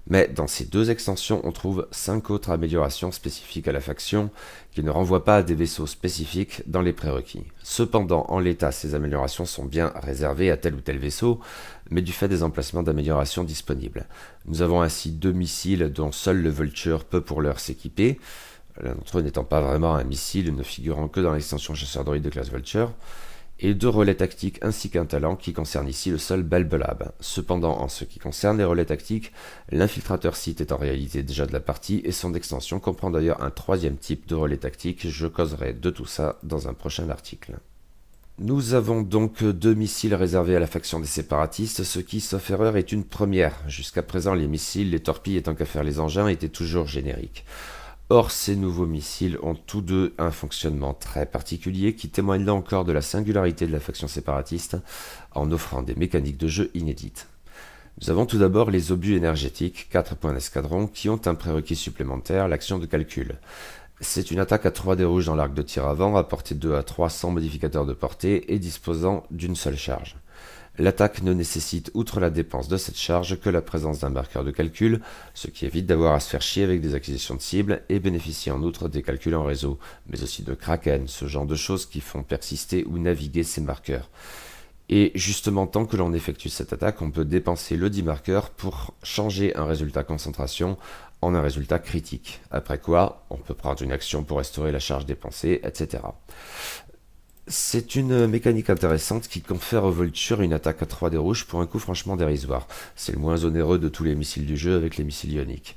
Mais dans ces 2 extensions, on trouve 5 autres améliorations spécifiques à la faction qui ne renvoient pas à des vaisseaux spécifiques dans les prérequis. Cependant, en l'état, ces améliorations sont bien réservées à tel ou tel vaisseau, mais du fait des emplacements d'amélioration disponibles. Nous avons ainsi 2 missiles dont seul le Vulture peut pour l'heure s'équiper, l'un d'entre eux n'étant pas vraiment un missile, ne figurant que dans l'extension chasseur droïde de classe Vulture, et 2 relais tactiques ainsi qu'un talent qui concerne ici le seul Belbelab. Cependant, en ce qui concerne les relais tactiques, l'infiltrateur site est en réalité déjà de la partie et son extension comprend d'ailleurs un 3e type de relais tactique. Je causerai de tout ça dans un prochain article. Nous avons donc 2 missiles réservés à la faction des séparatistes, ce qui, sauf erreur, est une première. Jusqu'à présent, les missiles, les torpilles et tant qu'à faire les engins étaient toujours génériques. Or, ces nouveaux missiles ont tous deux un fonctionnement très particulier qui témoigne là encore de la singularité de la faction séparatiste en offrant des mécaniques de jeu inédites. Nous avons tout d'abord les obus énergétiques, 4 points d'escadron, qui ont un prérequis supplémentaire, l'action de calcul. C'est une attaque à 3 dés rouges dans l'arc de tir avant, à portée 2 à 3 sans modificateur de portée et disposant d'une seule charge. L'attaque ne nécessite, outre la dépense de cette charge, que la présence d'un marqueur de calcul, ce qui évite d'avoir à se faire chier avec des acquisitions de cibles et bénéficie en outre des calculs en réseau, mais aussi de Kraken, ce genre de choses qui font persister ou naviguer ces marqueurs. Et justement, tant que l'on effectue cette attaque, on peut dépenser le dit marqueur pour changer un résultat concentration en un résultat critique, après quoi on peut prendre une action pour restaurer la charge dépensée, etc. C'est une mécanique intéressante qui confère aux Vultures une attaque à 3 dés rouges pour un coût franchement dérisoire. C'est le moins onéreux de tous les missiles du jeu avec les missiles ioniques.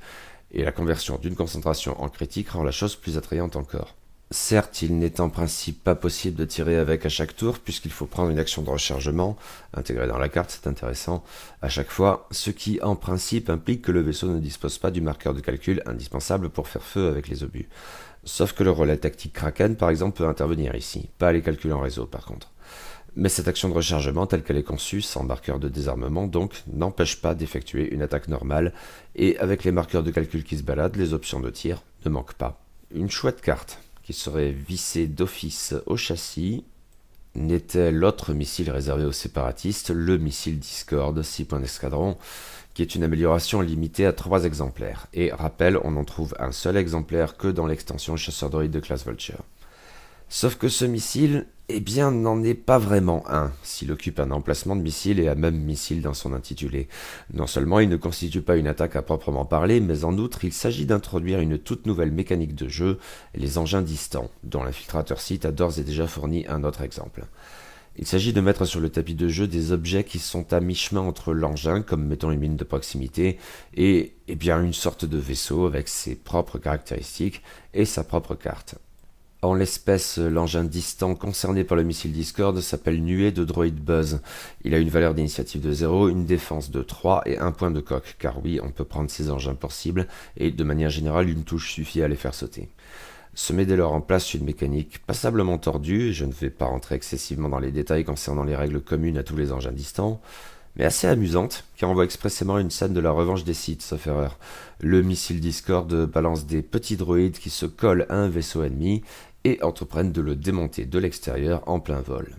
Et la conversion d'une concentration en critique rend la chose plus attrayante encore. Certes, il n'est en principe pas possible de tirer avec à chaque tour, puisqu'il faut prendre une action de rechargement, intégrée dans la carte, c'est intéressant, à chaque fois, ce qui en principe implique que le vaisseau ne dispose pas du marqueur de calcul indispensable pour faire feu avec les obus. Sauf que le relais tactique Kraken, par exemple, peut intervenir ici, pas les calculs en réseau par contre. Mais cette action de rechargement telle qu'elle est conçue, sans marqueur de désarmement donc, n'empêche pas d'effectuer une attaque normale, et avec les marqueurs de calcul qui se baladent, les options de tir ne manquent pas. Une chouette carte, qui serait vissée d'office au châssis, n'était l'autre missile réservé aux séparatistes, le missile Discord 6 points d'escadron, qui est une amélioration limitée à 3 exemplaires. Et rappel, on n'en trouve un seul exemplaire que dans l'extension chasseur droïde de classe Vulture. Sauf que ce missile, eh bien, n'en est pas vraiment un, s'il occupe un emplacement de missile et a même missile dans son intitulé. Non seulement il ne constitue pas une attaque à proprement parler, mais en outre il s'agit d'introduire une toute nouvelle mécanique de jeu, les engins distants, dont l'infiltrateur site a d'ores et déjà fourni un autre exemple. Il s'agit de mettre sur le tapis de jeu des objets qui sont à mi-chemin entre l'engin, comme mettons une mine de proximité, et eh bien une sorte de vaisseau avec ses propres caractéristiques et sa propre carte. En l'espèce, l'engin distant concerné par le missile Discord s'appelle Nuée de Droid Buzz. Il a une valeur d'initiative de 0, une défense de 3 et un point de coque, car oui, on peut prendre ces engins pour cible, et de manière générale, une touche suffit à les faire sauter. Se met dès lors en place une mécanique passablement tordue, et je ne vais pas rentrer excessivement dans les détails concernant les règles communes à tous les engins distants, mais assez amusante, qui renvoie expressément une scène de la revanche des Sith, sauf erreur. Le missile Discord balance des petits droïdes qui se collent à un vaisseau ennemi, et entreprennent de le démonter de l'extérieur en plein vol.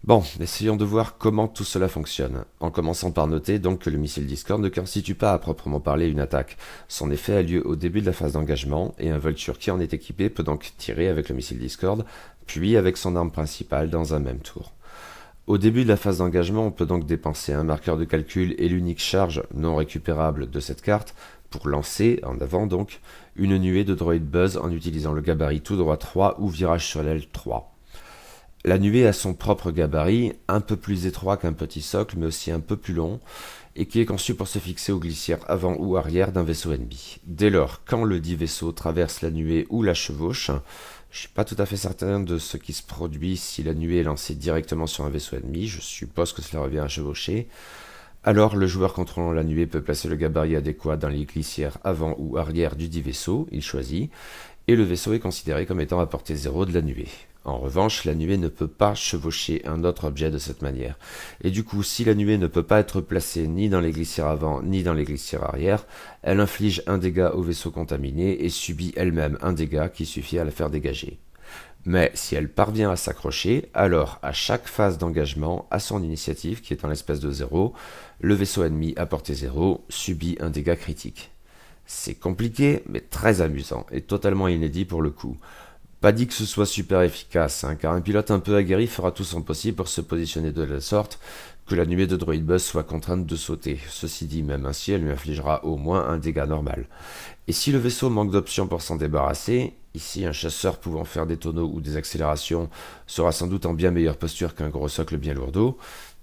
Bon, essayons de voir comment tout cela fonctionne, en commençant par noter donc que le missile Discord ne constitue pas à proprement parler une attaque. Son effet a lieu au début de la phase d'engagement, et un Vulture qui en est équipé peut donc tirer avec le missile Discord, puis avec son arme principale dans un même tour. Au début de la phase d'engagement, on peut donc dépenser un marqueur de calcul et l'unique charge non récupérable de cette carte pour lancer, en avant donc, une nuée de Droid Buzz en utilisant le gabarit tout droit 3 ou virage sur l'aile 3. La nuée a son propre gabarit, un peu plus étroit qu'un petit socle, mais aussi un peu plus long, et qui est conçu pour se fixer aux glissières avant ou arrière d'un vaisseau ennemi. Dès lors, quand le dit vaisseau traverse la nuée ou la chevauche, je suis pas tout à fait certain de ce qui se produit si la nuée est lancée directement sur un vaisseau ennemi, je suppose que cela revient à chevaucher. Alors le joueur contrôlant la nuée peut placer le gabarit adéquat dans les glissières avant ou arrière du dit vaisseau, il choisit, et le vaisseau est considéré comme étant à portée 0 de la nuée. En revanche, la nuée ne peut pas chevaucher un autre objet de cette manière. Et du coup, si la nuée ne peut pas être placée ni dans les glissières avant ni dans les glissières arrière, elle inflige un dégât au vaisseau contaminé et subit elle-même un dégât qui suffit à la faire dégager. Mais si elle parvient à s'accrocher, alors à chaque phase d'engagement, à son initiative, qui est en l'espèce de 0, le vaisseau ennemi à portée 0 subit un dégât critique. C'est compliqué, mais très amusant, et totalement inédit pour le coup. Pas dit que ce soit super efficace, car un pilote un peu aguerri fera tout son possible pour se positionner de la sorte que la nuée de Droid Buzz soit contrainte de sauter. Ceci dit, même ainsi, elle lui infligera au moins un dégât normal. Et si le vaisseau manque d'options pour s'en débarrasser, ici un chasseur pouvant faire des tonneaux ou des accélérations sera sans doute en bien meilleure posture qu'un gros socle bien lourdeau,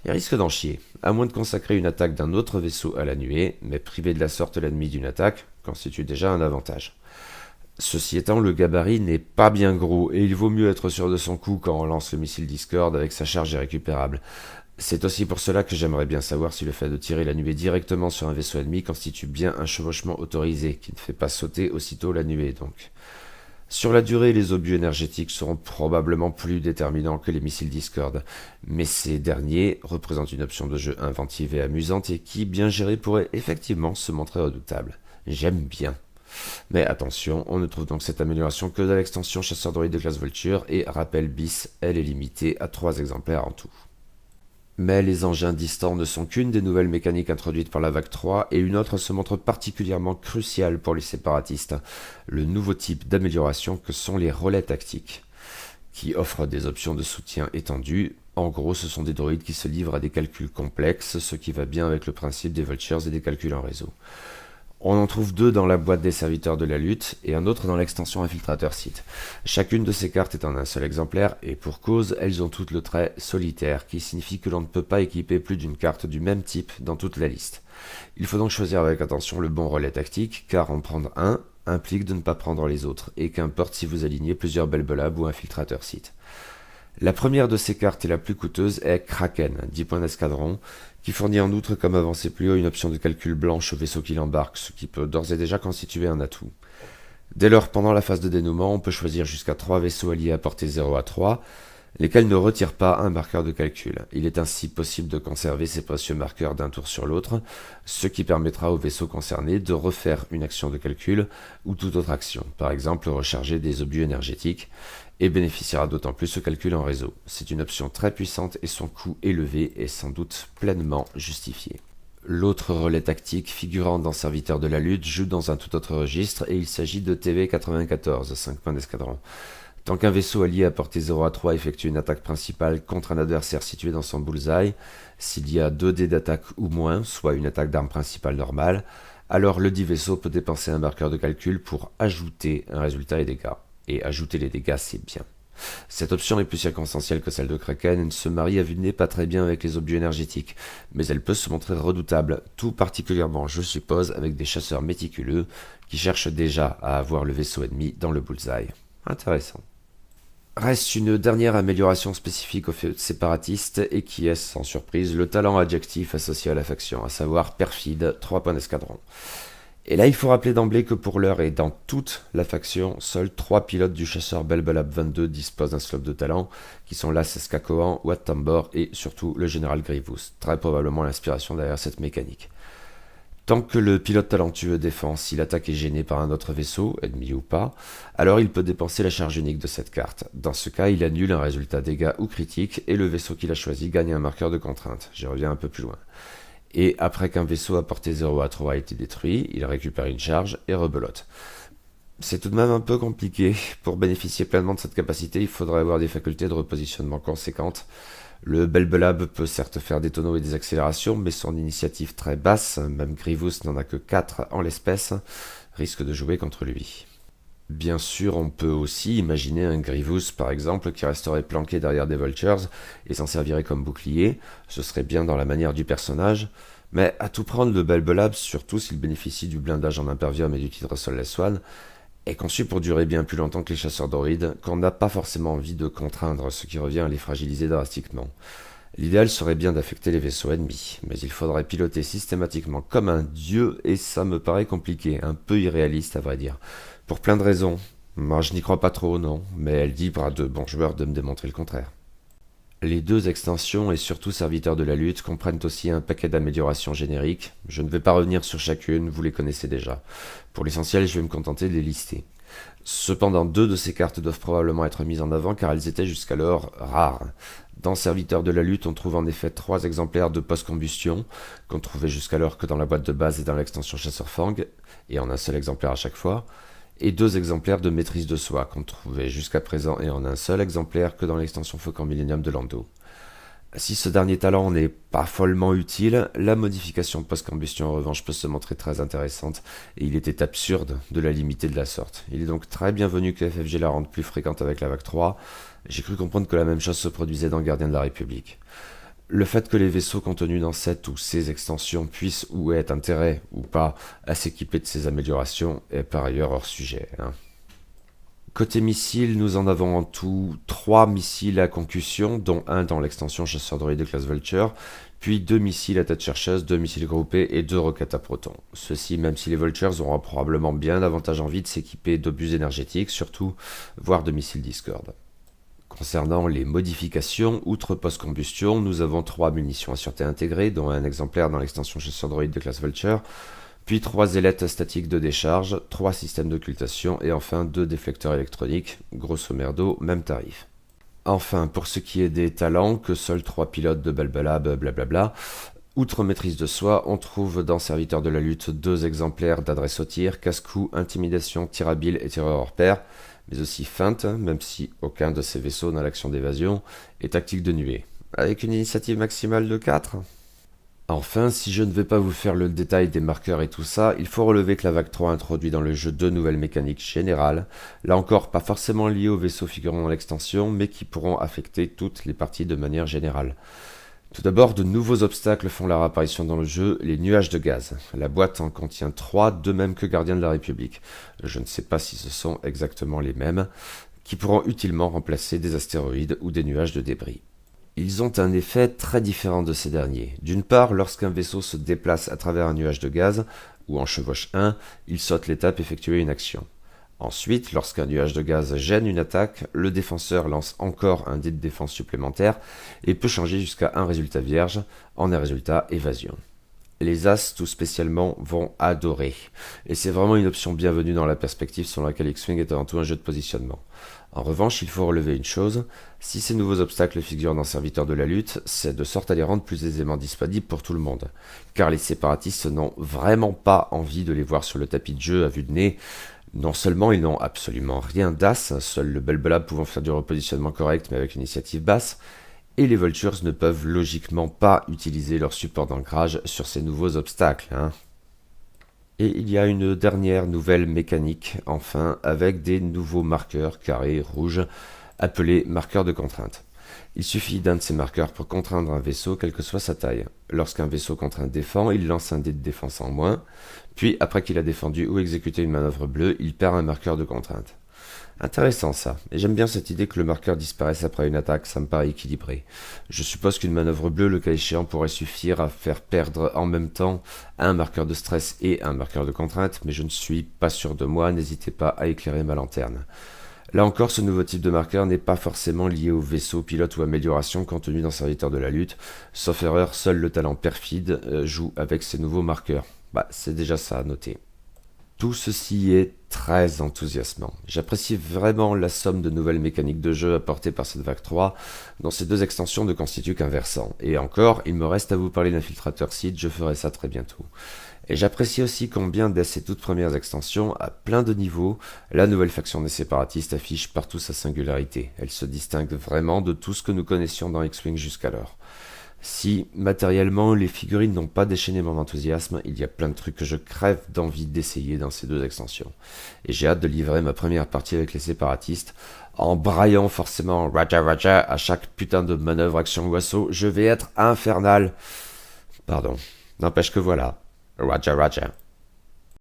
il risque d'en chier, à moins de consacrer une attaque d'un autre vaisseau à la nuée, mais priver de la sorte l'ennemi d'une attaque constitue déjà un avantage. Ceci étant, le gabarit n'est pas bien gros, et il vaut mieux être sûr de son coup quand on lance le missile Discord avec sa charge irrécupérable. C'est aussi pour cela que j'aimerais bien savoir si le fait de tirer la nuée directement sur un vaisseau ennemi constitue bien un chevauchement autorisé, qui ne fait pas sauter aussitôt la nuée donc. Sur la durée, les obus énergétiques seront probablement plus déterminants que les missiles Discord, mais ces derniers représentent une option de jeu inventive et amusante et qui, bien gérée, pourrait effectivement se montrer redoutable. J'aime bien. Mais attention, on ne trouve donc cette amélioration que dans l'extension chasseur droïde de classe Vulture, et rappel bis, elle est limitée à 3 exemplaires en tout. Mais les engins distants ne sont qu'une des nouvelles mécaniques introduites par la vague 3, et une autre se montre particulièrement cruciale pour les séparatistes, le nouveau type d'amélioration que sont les relais tactiques, qui offrent des options de soutien étendues. En gros, ce sont des droïdes qui se livrent à des calculs complexes, ce qui va bien avec le principe des Vultures et des calculs en réseau. On en trouve 2 dans la boîte des serviteurs de la lutte et un autre dans l'extension infiltrateur site. Chacune de ces cartes est en un seul exemplaire et pour cause, elles ont toutes le trait solitaire qui signifie que l'on ne peut pas équiper plus d'une carte du même type dans toute la liste. Il faut donc choisir avec attention le bon relais tactique car en prendre un implique de ne pas prendre les autres, et qu'importe si vous alignez plusieurs Belbelab ou infiltrateurs sites. La première de ces cartes et la plus coûteuse est Kraken, 10 points d'escadron, qui fournit en outre, comme avancé plus haut, une option de calcul blanche au vaisseau qui l'embarque, ce qui peut d'ores et déjà constituer un atout. Dès lors, pendant la phase de dénouement, on peut choisir jusqu'à 3 vaisseaux alliés à portée 0 à 3, lesquels ne retirent pas un marqueur de calcul. Il est ainsi possible de conserver ces précieux marqueurs d'un tour sur l'autre, ce qui permettra au vaisseau concerné de refaire une action de calcul ou toute autre action, par exemple recharger des obus énergétiques, et bénéficiera d'autant plus ce calcul en réseau. C'est une option très puissante et son coût élevé est sans doute pleinement justifié. L'autre relais tactique figurant dans Serviteur de la lutte joue dans un tout autre registre et il s'agit de TV-94, 5 points d'escadron. Tant qu'un vaisseau allié à portée 0 à 3 effectue une attaque principale contre un adversaire situé dans son bullseye, s'il y a 2 dés d'attaque ou moins, soit une attaque d'arme principale normale, alors le dit vaisseau peut dépenser un marqueur de calcul pour ajouter un résultat et dégâts. Et ajouter les dégâts, c'est bien. Cette option est plus circonstancielle que celle de Kraken et ne se marie à vue de nez pas très bien avec les obus énergétiques, mais elle peut se montrer redoutable, tout particulièrement, je suppose, avec des chasseurs méticuleux qui cherchent déjà à avoir le vaisseau ennemi dans le bullseye. Intéressant. Reste une dernière amélioration spécifique aux séparatistes et qui est, sans surprise, le talent adjectif associé à la faction, à savoir perfide, 3 points d'escadron. Et là, il faut rappeler d'emblée que pour l'heure et dans toute la faction, seuls 3 pilotes du chasseur Belbelab 22 disposent d'un slot de talent, qui sont Las Skakoan, Wat Tambor et surtout le général Grievous, très probablement l'inspiration derrière cette mécanique. Tant que le pilote talentueux défend, si l'attaque est gênée par un autre vaisseau, ennemi ou pas, alors il peut dépenser la charge unique de cette carte. Dans ce cas, il annule un résultat dégâts ou critique et le vaisseau qu'il a choisi gagne un marqueur de contrainte. J'y reviens un peu plus loin. Et après qu'un vaisseau à portée 0 à 3 a été détruit, il récupère une charge et rebelote. C'est tout de même un peu compliqué. Pour bénéficier pleinement de cette capacité, il faudrait avoir des facultés de repositionnement conséquentes. Le Belbelab peut certes faire des tonneaux et des accélérations, mais son initiative très basse, même Grievous n'en a que 4 en l'espèce, risque de jouer contre lui. Bien sûr, on peut aussi imaginer un Grievous, par exemple, qui resterait planqué derrière des Vultures et s'en servirait comme bouclier. Ce serait bien dans la manière du personnage. Mais à tout prendre, le Belbelab, surtout s'il bénéficie du blindage en impervium et du titre Soulless One, est conçu pour durer bien plus longtemps que les chasseurs droïdes, qu'on n'a pas forcément envie de contraindre, ce qui revient à les fragiliser drastiquement. L'idéal serait bien d'affecter les vaisseaux ennemis, mais il faudrait piloter systématiquement comme un dieu, et ça me paraît compliqué, un peu irréaliste à vrai dire. Pour plein de raisons. Moi je n'y crois pas trop, non, mais elle libre à de bons joueurs de me démontrer le contraire. Les 2 extensions et surtout Serviteurs de la lutte comprennent aussi un paquet d'améliorations génériques. Je ne vais pas revenir sur chacune, vous les connaissez déjà. Pour l'essentiel, je vais me contenter de les lister. Cependant, 2 de ces cartes doivent probablement être mises en avant car elles étaient jusqu'alors rares. Dans Serviteurs de la lutte, on trouve en effet 3 exemplaires de post-combustion, qu'on trouvait jusqu'alors que dans la boîte de base et dans l'extension Chasseur Fang, et en un seul exemplaire à chaque fois, et 2 exemplaires de maîtrise de soi, qu'on trouvait jusqu'à présent et en un seul exemplaire que dans l'extension Faucon Millennium de Lando. Si ce dernier talent n'est pas follement utile, la modification post-combustion en revanche peut se montrer très intéressante, et il était absurde de la limiter de la sorte. Il est donc très bienvenu que FFG la rende plus fréquente avec la vague 3, j'ai cru comprendre que la même chose se produisait dans Gardien de la République. Le fait que les vaisseaux contenus dans cette ou ces extensions puissent ou aient intérêt ou pas à s'équiper de ces améliorations est par ailleurs hors sujet. Côté missiles, nous en avons en tout 3 missiles à concussion, dont un dans l'extension chasseur droïde de classe Vulture, puis 2 missiles à tête chercheuse, 2 missiles groupés et 2 roquettes à protons. Ceci même si les Vultures auront probablement bien davantage envie de s'équiper d'obus énergétiques, surtout, voire de missiles Discord. Concernant les modifications, outre post-combustion, nous avons 3 munitions à sûreté intégrées, dont un exemplaire dans l'extension chasseur droïde de classe Vulture, puis 3 ailettes statiques de décharge, 3 systèmes d'occultation et enfin 2 déflecteurs électroniques, grosso merdo, même tarif. Enfin, pour ce qui est des talents, que seuls 3 pilotes de Belbelab, blablabla, outre maîtrise de soi, on trouve dans Serviteur de la lutte 2 exemplaires d'adresse au tir, casse-cou, intimidation, tir habile et tireur hors pair, mais aussi feinte, même si aucun de ces vaisseaux n'a l'action d'évasion, et tactique de nuée, avec une initiative maximale de 4. Enfin, si je ne vais pas vous faire le détail des marqueurs et tout ça, il faut relever que la vague 3 introduit dans le jeu 2 nouvelles mécaniques générales, là encore pas forcément liées aux vaisseaux figurant dans l'extension, mais qui pourront affecter toutes les parties de manière générale. Tout d'abord, de nouveaux obstacles font leur apparition dans le jeu, les nuages de gaz. La boîte en contient 3, de même que Gardiens de la République. Je ne sais pas si ce sont exactement les mêmes, qui pourront utilement remplacer des astéroïdes ou des nuages de débris. Ils ont un effet très différent de ces derniers. D'une part, lorsqu'un vaisseau se déplace à travers un nuage de gaz, ou en chevauche un, il saute l'étape effectuer une action. Ensuite, lorsqu'un nuage de gaz gêne une attaque, le défenseur lance encore un dé de défense supplémentaire et peut changer jusqu'à un résultat vierge en un résultat évasion. Les As, tout spécialement, vont adorer. Et c'est vraiment une option bienvenue dans la perspective selon laquelle X-Wing est avant tout un jeu de positionnement. En revanche, il faut relever une chose, si ces nouveaux obstacles figurent dans Serviteur de la lutte, c'est de sorte à les rendre plus aisément disponibles pour tout le monde. Car les séparatistes n'ont vraiment pas envie de les voir sur le tapis de jeu à vue de nez. Non seulement ils n'ont absolument rien d'as, seul le Belbelab pouvant faire du repositionnement correct mais avec une initiative basse, et les Vultures ne peuvent logiquement pas utiliser leur support d'ancrage sur ces nouveaux obstacles. Et il y a une dernière nouvelle mécanique, enfin, avec des nouveaux marqueurs carrés rouges, appelés marqueurs de contrainte. Il suffit d'un de ces marqueurs pour contraindre un vaisseau, quelle que soit sa taille. Lorsqu'un vaisseau contraint défend, il lance un dé de défense en moins, puis après qu'il a défendu ou exécuté une manœuvre bleue, il perd un marqueur de contrainte. Intéressant ça, et j'aime bien cette idée que le marqueur disparaisse après une attaque, ça me paraît équilibré. Je suppose qu'une manœuvre bleue, le cas échéant, pourrait suffire à faire perdre en même temps un marqueur de stress et un marqueur de contrainte, mais je ne suis pas sûr de moi, n'hésitez pas à éclairer ma lanterne. Là encore, ce nouveau type de marqueur n'est pas forcément lié au vaisseau, pilote ou amélioration contenu dans Serviteur de la lutte. Sauf erreur, seul le talent perfide joue avec ces nouveaux marqueurs. C'est déjà ça à noter. Tout ceci est très enthousiasmant. J'apprécie vraiment la somme de nouvelles mécaniques de jeu apportées par cette vague 3, dont ces deux extensions ne constituent qu'un versant. Et encore, il me reste à vous parler d'Infiltrator Seed, je ferai ça très bientôt. Et j'apprécie aussi combien, dès ces toutes premières extensions, à plein de niveaux, la nouvelle faction des séparatistes affiche partout sa singularité. Elle se distingue vraiment de tout ce que nous connaissions dans X-Wing jusqu'alors. Si, matériellement, les figurines n'ont pas déchaîné mon enthousiasme, il y a plein de trucs que je crève d'envie d'essayer dans ces deux extensions. Et j'ai hâte de livrer ma première partie avec les séparatistes, en braillant forcément Raja Raja à chaque putain de manœuvre action ou assaut. Je vais être infernal. Pardon. N'empêche que voilà. Raja Raja.